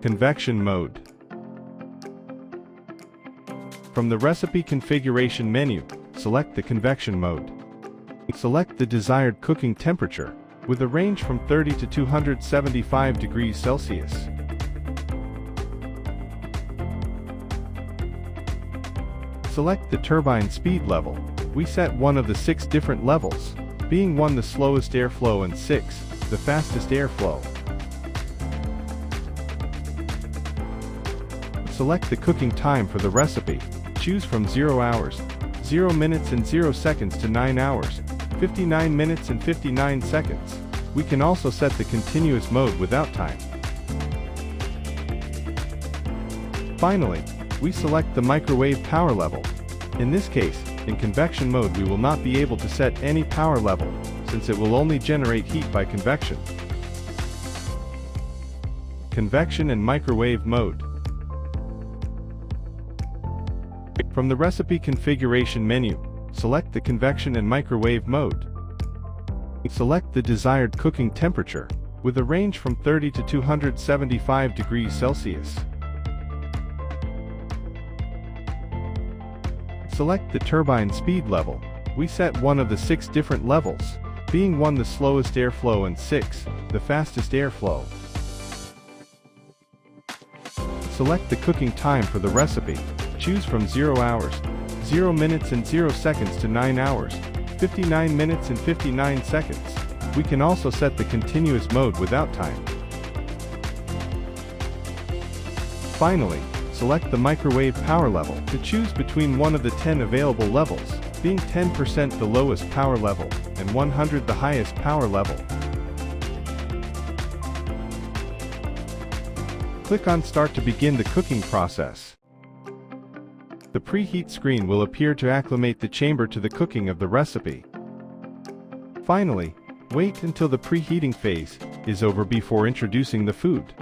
Convection mode. From the recipe configuration menu, select the convection mode. Select the desired cooking temperature, with a range from 30 to 275 degrees Celsius. Select the turbine speed level. We set one of the 6 different levels, being 1 the slowest airflow and 6 the fastest airflow. Select the cooking time for the recipe. Choose from 0 hours, 0 minutes and 0 seconds to 9 hours, 59 minutes and 59 seconds. We can also set the continuous mode without time. Finally, we select the microwave power level. In this case, in convection mode we will not be able to set any power level, since it will only generate heat by convection. Convection and microwave mode. From the recipe configuration menu, select the convection and microwave mode. Select the desired cooking temperature, with a range from 30 to 275 degrees Celsius. Select the turbine speed level. We set one of the 6 different levels, being 1 the slowest airflow and 6 the fastest airflow. Select the cooking time for the recipe. Choose from 0 hours, 0 minutes and 0 seconds to 9 hours, 59 minutes and 59 seconds. We can also set the continuous mode without time. Finally, select the microwave power level to choose between one of the 10 available levels, being 10% the lowest power level and 100 the highest power level. Click on Start to begin the cooking process. The preheat screen will appear to acclimate the chamber to the cooking of the recipe. Finally, wait until the preheating phase is over before introducing the food.